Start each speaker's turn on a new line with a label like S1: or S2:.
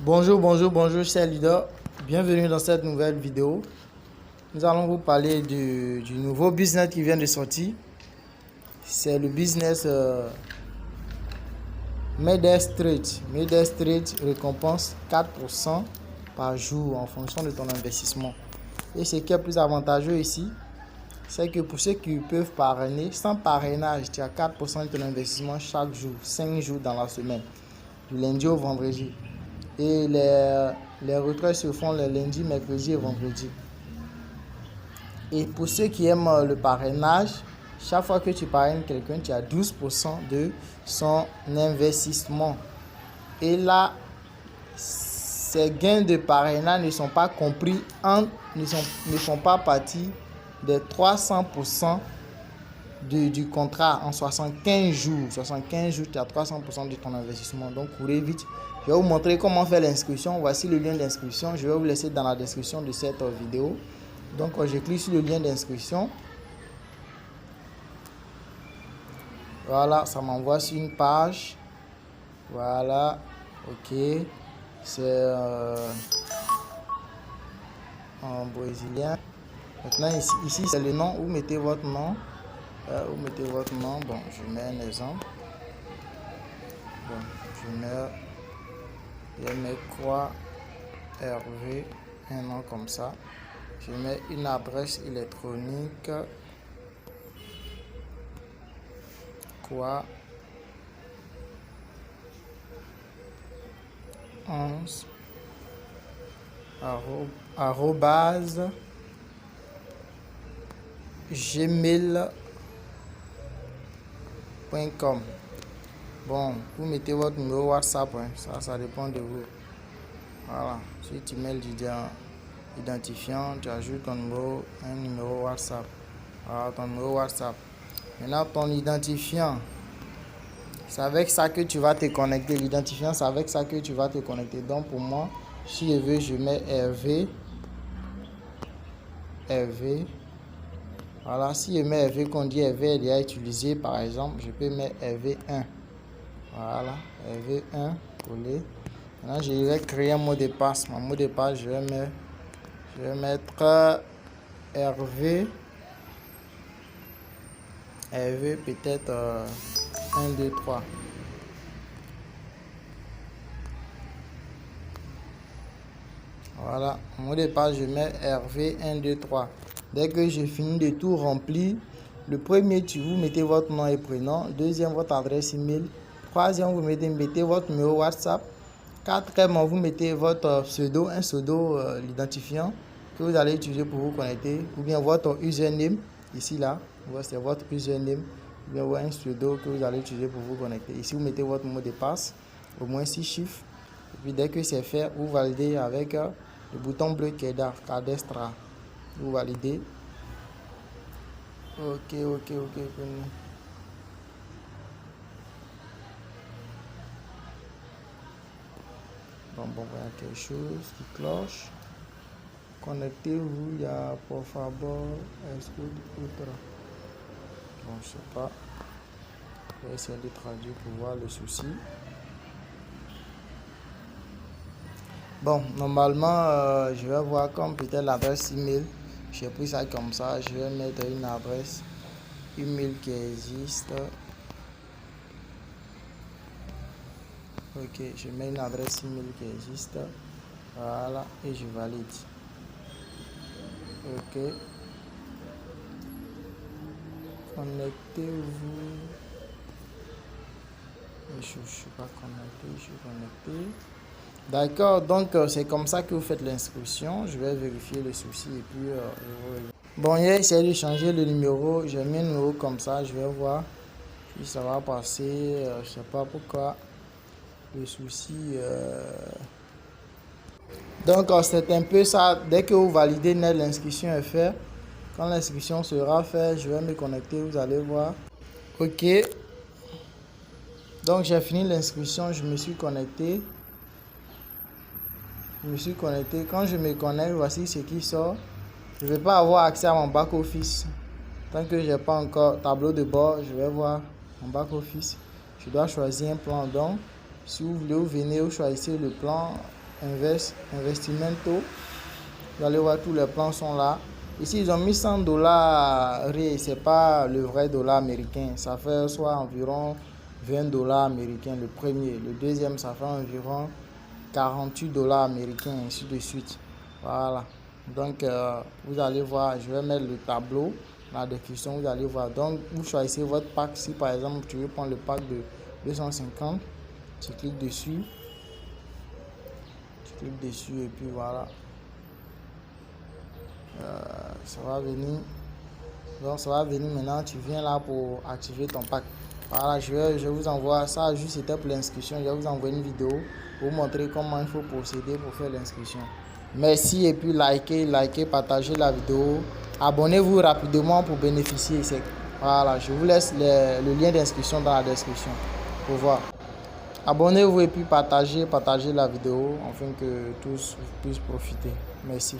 S1: Bonjour, c'est Lida. Bienvenue dans cette nouvelle vidéo. Nous allons vous parler du nouveau business qui vient de sortir. C'est le business Mayday Street. Mayday Street récompense 4% par jour en fonction de ton investissement. Et ce qui est plus avantageux ici, c'est que pour ceux qui peuvent parrainer, sans parrainage, tu as 4% de ton investissement chaque jour, 5 jours dans la semaine, du lundi au vendredi. Et les retraits se font le lundi, mercredi et vendredi. Et pour ceux qui aiment le parrainage, chaque fois que tu parraines quelqu'un, tu as 12% de son investissement. Et là, ces gains de parrainage ne sont pas compris, ne font pas partie des 300% du contrat en 75 jours. 75 jours, tu as 300% de ton investissement. Donc, courez vite. Je vais vous montrer comment faire l'inscription. Voici le lien d'inscription. Je vais vous laisser dans la description de cette vidéo. Donc, je clique sur le lien d'inscription. Voilà, ça m'envoie sur une page. Voilà, ok. C'est en brésilien. Maintenant, ici c'est le nom. Vous mettez votre nom. Bon, je mets un exemple. Bon, je mets quoi Hervé, un nom comme ça. Je mets une adresse électronique. Quoi 11 arrobase gmail.com. Bon, vous mettez votre numéro WhatsApp, hein. Ça dépend de vous. Voilà, si tu mets l'identifiant, tu ajoutes un numéro WhatsApp. Voilà, ton numéro WhatsApp. Maintenant, ton identifiant, c'est avec ça que tu vas te connecter. L'identifiant, c'est avec ça que tu vas te connecter. Donc, pour moi, si je veux, je mets Hervé. Voilà, si je mets Hervé, qu'on dit Hervé est déjà utilisé, par exemple, je peux mettre Hervé 1. Voilà, Hervé 1, coller. Maintenant, je vais créer un mot de passe. Mon mot de passe, je vais mettre Hervé peut-être 1, 2, 3. Voilà, mon mot de passe, je mets Hervé 1, 2, 3. Dès que j'ai fini de tout remplir, le premier, vous mettez votre nom et prénom. Deuxième, votre adresse email. Troisième, vous mettez votre numéro WhatsApp. Quatrièmement, vous mettez votre pseudo, un pseudo, l'identifiant que vous allez utiliser pour vous connecter. Ou bien votre username, ici là, c'est votre username. Ou bien un pseudo que vous allez utiliser pour vous connecter. Ici, vous mettez votre mot de passe, au moins 6 chiffres. Et puis dès que c'est fait, vous validez avec le bouton bleu qui est Cadastra. Vous validez. Ok. Bon, voilà quelque chose qui cloche. Connectez-vous, il y a por favor, escudo, outra. Bon, je sais pas. Je vais essayer de traduire pour voir le souci. Bon, normalement, je vais voir comme peut-être l'adresse email. J'ai pris ça comme ça. Je vais mettre une adresse email qui existe. Ok, je mets une adresse email qui existe. Voilà, et je valide. Ok. Connectez-vous. Je ne suis pas connecté, je suis connecté. D'accord, donc c'est comme ça que vous faites l'inscription. Je vais vérifier le souci et puis bon, j'ai essayé de changer le numéro. J'ai mis un numéro comme ça, je vais voir si ça va passer. Je sais pas pourquoi le souci. Donc c'est un peu ça. Dès que vous validez net, l'inscription est faite. Quand l'inscription sera faite, je vais me connecter, vous allez voir. Ok. Donc j'ai fini l'inscription, je me suis connecté. Quand je me connecte, voici ce qui sort. Je ne vais pas avoir accès à mon back office tant que je n'ai pas encore tableau de bord. Je vais voir mon back office. Je dois choisir un plan. Donc si vous voulez, vous venez, vous choisissez le plan. Investimento. Vous allez voir, tous les plans sont là. Ici, ils ont mis $100. C'est pas le vrai dollar américain. Ça fait soit environ $20 américains le premier. Le deuxième, ça fait environ $48 américains, ainsi de suite. Voilà. Donc, vous allez voir, je vais mettre le tableau dans la description. Vous allez voir. Donc, vous choisissez votre pack. Si par exemple, tu veux prendre le pack de 250, tu cliques dessus. Tu cliques dessus et puis voilà. Ça va venir. Donc ça va venir maintenant. Tu viens là pour activer ton pack. Voilà, je vous envoie ça. Juste c'était pour l'inscription. Je vais vous envoyer une vidéo pour vous montrer comment il faut procéder pour faire l'inscription. Merci et puis likez, partagez la vidéo. Abonnez-vous rapidement pour bénéficier. Voilà, je vous laisse le lien d'inscription dans la description pour voir. Abonnez-vous et puis partagez la vidéo afin que tous puissent profiter. Merci.